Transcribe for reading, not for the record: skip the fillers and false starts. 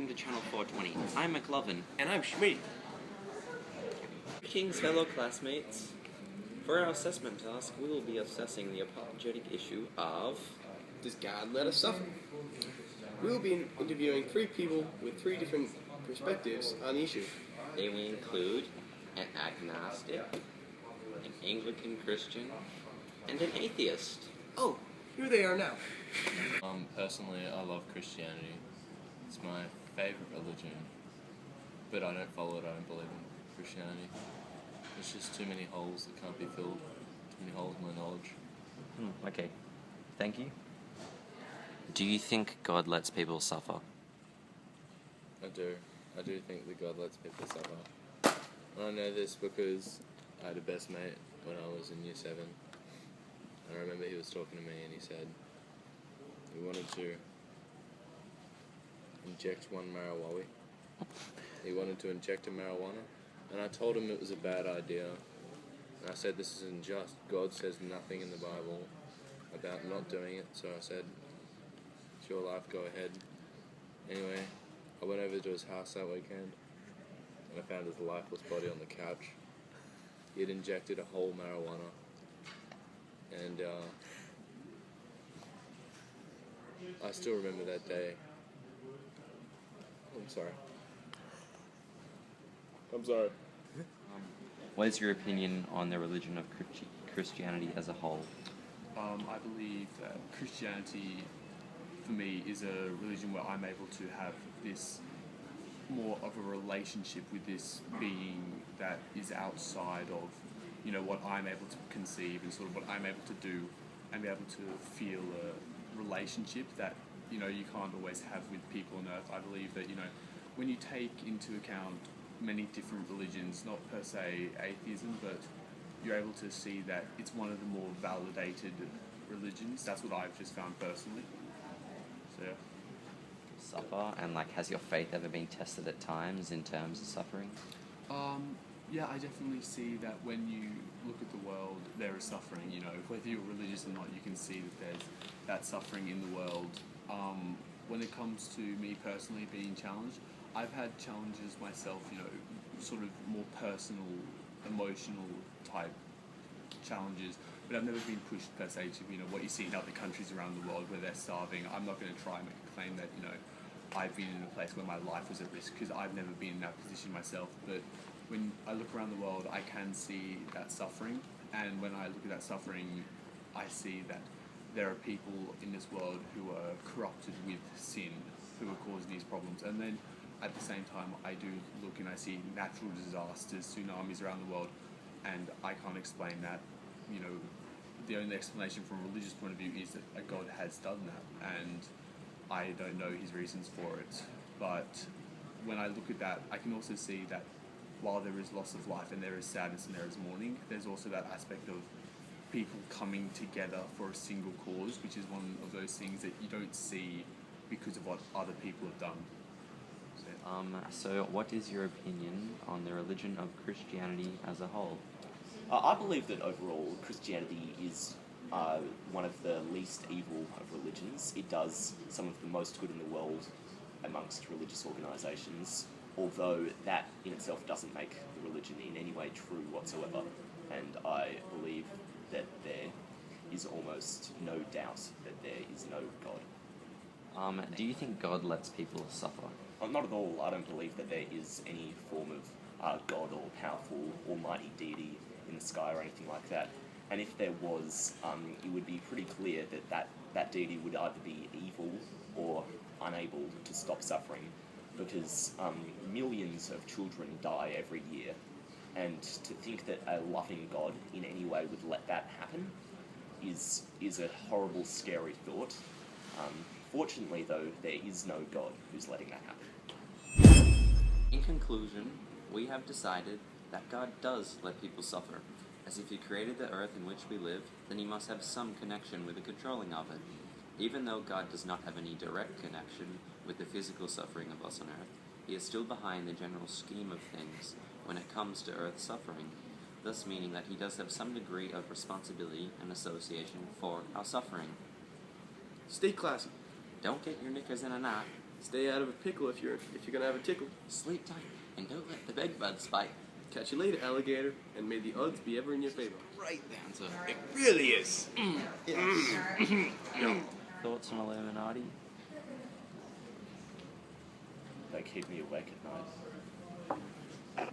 welcome to Channel 420. I'm McLovin. And I'm Schmidt. Greetings, fellow classmates. For our assessment task, we will be assessing the apologetic issue of... Does God let us suffer? We will be interviewing 3 people with 3 different perspectives on the issue. They will include an agnostic, an Anglican Christian, and an atheist. Oh, here they are now. Personally, I love Christianity. It's my favourite religion, but I don't follow it. I don't believe in Christianity. There's just too many holes that can't be filled. Too many holes in my knowledge. Okay. Thank you. Do you think God lets people suffer? I do. I do think that God lets people suffer. And I know this because I had a best mate when I was in year 7. I remember he was talking to me and he said he wanted to inject one marijuana. He wanted to inject a marijuana. And I told him it was a bad idea. And I said, this isn't just. God says nothing in the Bible about not doing it. So I said, it's your life, go ahead. Anyway, I went over to his house that weekend. And I found his lifeless body on the couch. He had injected a whole marijuana. And I still remember that day. I'm sorry. What is your opinion on the religion of Christianity as a whole? I believe that Christianity, for me, is a religion where I'm able to have this more of a relationship with this being that is outside of, what I'm able to conceive and sort of what I'm able to do, and be able to feel a relationship that, you can't always have with people on earth. I believe that, when you take into account many different religions, not per se atheism, but you're able to see that it's one of the more validated religions. That's what I've just found personally. So, yeah. Suffer, and has your faith ever been tested at times in terms of suffering? Yeah, I definitely see that when you look at the world, there is suffering. Whether you're religious or not, you can see that there's that suffering in the world. When it comes to me personally being challenged, I've had challenges myself, sort of more personal, emotional type challenges, but I've never been pushed per se to, what you see in other countries around the world where they're starving. I'm not going to try and make a claim that, I've been in a place where my life was at risk, because I've never been in that position myself, but when I look around the world, I can see that suffering, and when I look at that suffering, I see that there are people in this world who are corrupted with sin, who are causing these problems, and then at the same time, I do look and I see natural disasters, tsunamis around the world, and I can't explain that. The only explanation from a religious point of view is that a God has done that, and I don't know his reasons for it. But when I look at that, I can also see that while there is loss of life and there is sadness and there is mourning, there's also that aspect of people coming together for a single cause, which is one of those things that you don't see because of what other people have done. So what is your opinion on the religion of Christianity as a whole? I believe that overall Christianity is one of the least evil of religions. It does some of the most good in the world amongst religious organisations, although that in itself doesn't make the religion in any way true whatsoever. And I believe that there is almost no doubt that there is no God. Do you think God lets people suffer? Not at all. I don't believe that there is any form of God or powerful almighty deity in the sky or anything like that. And if there was, it would be pretty clear that deity would either be evil or unable to stop suffering, because millions of children die every year, and to think that a loving God in any way would let that happen is a horrible, scary thought. Fortunately, though, there is no God who's letting that happen. In conclusion, we have decided that God does let people suffer, as if he created the earth in which we live, then he must have some connection with the controlling of it. Even though God does not have any direct connection with the physical suffering of us on earth, he is still behind the general scheme of things when it comes to earth suffering, thus meaning that he does have some degree of responsibility and association for our suffering. Stay classy. Don't get your knickers in a knot. Stay out of a pickle if you're gonna have a tickle. Sleep tight and don't let the bed bugs bite. Catch you later, alligator, and may the odds be ever in your favor. Great answer. It really is. Thoughts on Illuminati? They keep me awake at night.